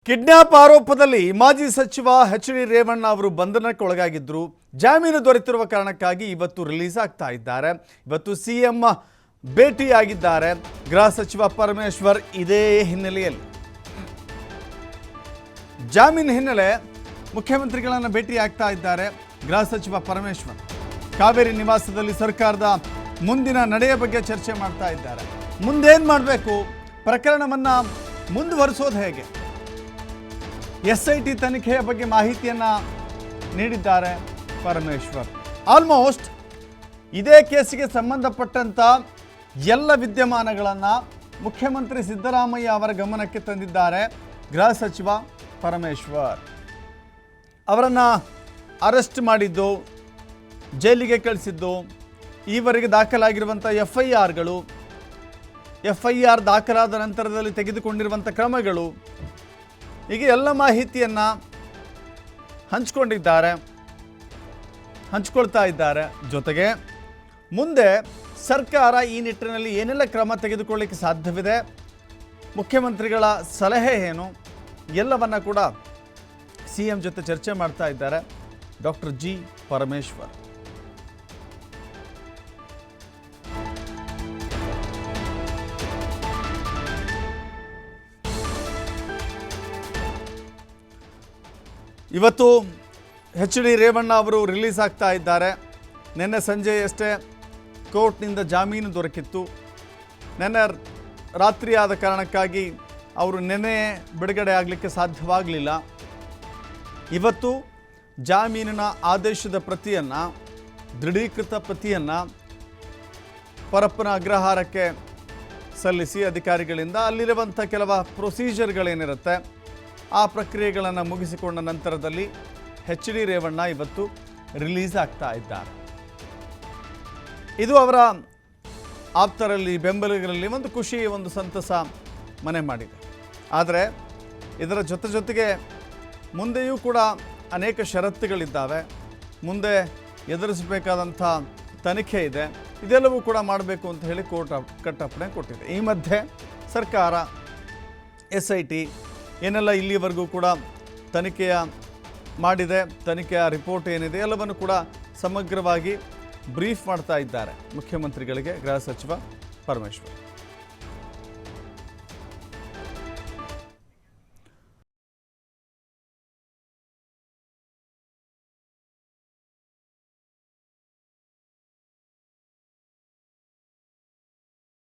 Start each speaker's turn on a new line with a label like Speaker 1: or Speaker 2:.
Speaker 1: Kidnap ಆರೋಪದಲ್ಲಿ ಮಾಜಿ ಸಚಿವ ಎಚ್.ಡಿ. ರೇವಣ್ಣ ಅವರು ಬಂಧನಕ್ಕೊಳಗಾಗಿದ್ದರು. ಜಾಮೀನು ದೊರೆತಿರುವ ಕಾರಣಕ್ಕಾಗಿ ಇವತ್ತು ರಿಲೀಸ್ ಆಗ್ತಾ ಇದ್ದಾರೆ. ಇವತ್ತು ಸಿಎಂ ಭೇಟಿಯಾಗಿದ್ದಾರೆ ಗೃಹ ಸಚಿವ ಪರಮೇಶ್ವರ್. ಇದೇ ಹಿನ್ನೆಲೆಯಲ್ಲಿ ಜಾಮೀನು ಹಿನ್ನೆಲೆ ಮುಖ್ಯಮಂತ್ರಿಗಳನ್ನು ಭೇಟಿ ಆಗ್ತಾ ಇದ್ದಾರೆ ಗೃಹ ಸಚಿವ ಪರಮೇಶ್ವರ್. ಕಾವೇರಿ ನಿವಾಸದಲ್ಲಿ ಸರ್ಕಾರದ ಮುಂದಿನ ನಡೆಯ ಬಗ್ಗೆ ಚರ್ಚೆ ಮಾಡ್ತಾ ಇದ್ದಾರೆ. ಮುಂದೇನು ಮಾಡಬೇಕು, ಪ್ರಕರಣವನ್ನು ಮುಂದುವರಿಸೋದು ಹೇಗೆ, SIT ತನಿಖೆಯ ಬಗ್ಗೆ ಮಾಹಿತಿಯನ್ನು ನೀಡಿದ್ದಾರೆ ಪರಮೇಶ್ವರ್. ಆಲ್ಮೋಸ್ಟ್ ಇದೇ ಕೇಸಿಗೆ ಸಂಬಂಧಪಟ್ಟಂಥ ಎಲ್ಲ ವಿದ್ಯಮಾನಗಳನ್ನು ಮುಖ್ಯಮಂತ್ರಿ ಸಿದ್ದರಾಮಯ್ಯ ಅವರ ಗಮನಕ್ಕೆ ತಂದಿದ್ದಾರೆ ಗೃಹ ಸಚಿವ ಪರಮೇಶ್ವರ್. ಅವರನ್ನು ಅರೆಸ್ಟ್ ಮಾಡಿದ್ದು, ಜೈಲಿಗೆ ಕಳಿಸಿದ್ದು, ಈವರೆಗೆ ದಾಖಲಾಗಿರುವಂಥ FIR ದಾಖಲಾದ ನಂತರದಲ್ಲಿ ತೆಗೆದುಕೊಂಡಿರುವಂಥ ಕ್ರಮಗಳು, ಹೀಗೆ ಎಲ್ಲ ಮಾಹಿತಿಯನ್ನು ಹಂಚ್ಕೊಳ್ತಾ ಇದ್ದಾರೆ. ಜೊತೆಗೆ ಮುಂದೆ ಸರ್ಕಾರ ಈ ನಿಟ್ಟಿನಲ್ಲಿ ಏನೆಲ್ಲ ಕ್ರಮ ತೆಗೆದುಕೊಳ್ಳಿಕ್ಕೆ ಸಾಧ್ಯವಿದೆ, ಮುಖ್ಯಮಂತ್ರಿಗಳ ಸಲಹೆ ಏನು, ಎಲ್ಲವನ್ನ ಕೂಡ CM ಜೊತೆ ಚರ್ಚೆ ಮಾಡ್ತಾ ಇದ್ದಾರೆ ಡಾಕ್ಟರ್ G. ಪರಮೇಶ್ವರ್. ಇವತ್ತು ಎಚ್.ಡಿ. ರೇವಣ್ಣ ಅವರು ರಿಲೀಸ್ ಆಗ್ತಾ ಇದ್ದಾರೆ. ನಿನ್ನೆ ಸಂಜೆಯಷ್ಟೇ ಕೋರ್ಟ್ನಿಂದ ಜಾಮೀನು ದೊರಕಿತ್ತು. ನಿನ್ನೆ ರಾತ್ರಿ ಆದ ಕಾರಣಕ್ಕಾಗಿ ಅವರು ನಿನ್ನೆ ಬಿಡುಗಡೆ ಆಗಲಿಕ್ಕೆ ಸಾಧ್ಯವಾಗಲಿಲ್ಲ. ಇವತ್ತು ಜಾಮೀನಿನ ಆದೇಶದ ಪ್ರತಿಯನ್ನು, ದೃಢೀಕೃತ ಪ್ರತಿಯನ್ನು ಪರಪ್ಪನ ಅಗ್ರಹಾರಕ್ಕೆ ಸಲ್ಲಿಸಿ ಅಧಿಕಾರಿಗಳಿಂದ ಅಲ್ಲಿರುವಂಥ ಕೆಲವು ಪ್ರೊಸೀಜರ್ಗಳೇನಿರುತ್ತೆ ಆ ಪ್ರಕ್ರಿಯೆಗಳನ್ನು ಮುಗಿಸಿಕೊಂಡ ನಂತರದಲ್ಲಿ ಎಚ್.ಡಿ. ರೇವಣ್ಣ ಇವತ್ತು ರಿಲೀಸ್ ಆಗ್ತಾ ಇದ್ದಾರೆ. ಇದು ಅವರ ಆಪ್ತರಲ್ಲಿ, ಬೆಂಬಲಿಗರಲ್ಲಿ ಒಂದು ಖುಷಿ, ಒಂದು ಸಂತಸ ಮನೆ ಮಾಡಿದೆ. ಆದರೆ ಇದರ ಜೊತೆಗೆ ಮುಂದೆಯೂ ಕೂಡ ಅನೇಕ ಷರತ್ತುಗಳಿದ್ದಾವೆ. ಮುಂದೆ ಎದುರಿಸಬೇಕಾದಂಥ ತನಿಖೆ ಇದೆ. ಇದೆಲ್ಲವೂ ಕೂಡ ಮಾಡಬೇಕು ಅಂತ ಹೇಳಿ ಕೋರ್ಟ್ ಕಟ್ಟಪ್ಪಣೆ ಕೊಟ್ಟಿದೆ. ಈ ಮಧ್ಯೆ ಸರ್ಕಾರ SIT ಏನೆಲ್ಲ ಇಲ್ಲಿವರೆಗೂ ಕೂಡ ತನಿಖೆಯ ಮಾಡಿದೆ, ತನಿಖೆಯ ರಿಪೋರ್ಟ್ ಏನಿದೆ ಎಲ್ಲವನ್ನು ಕೂಡ ಸಮಗ್ರವಾಗಿ ಬ್ರೀಫ್ ಮಾಡ್ತಾ ಇದ್ದಾರೆ ಮುಖ್ಯಮಂತ್ರಿಗಳಿಗೆ ಗೃಹ ಸಚಿವ ಪರಮೇಶ್ವರ್.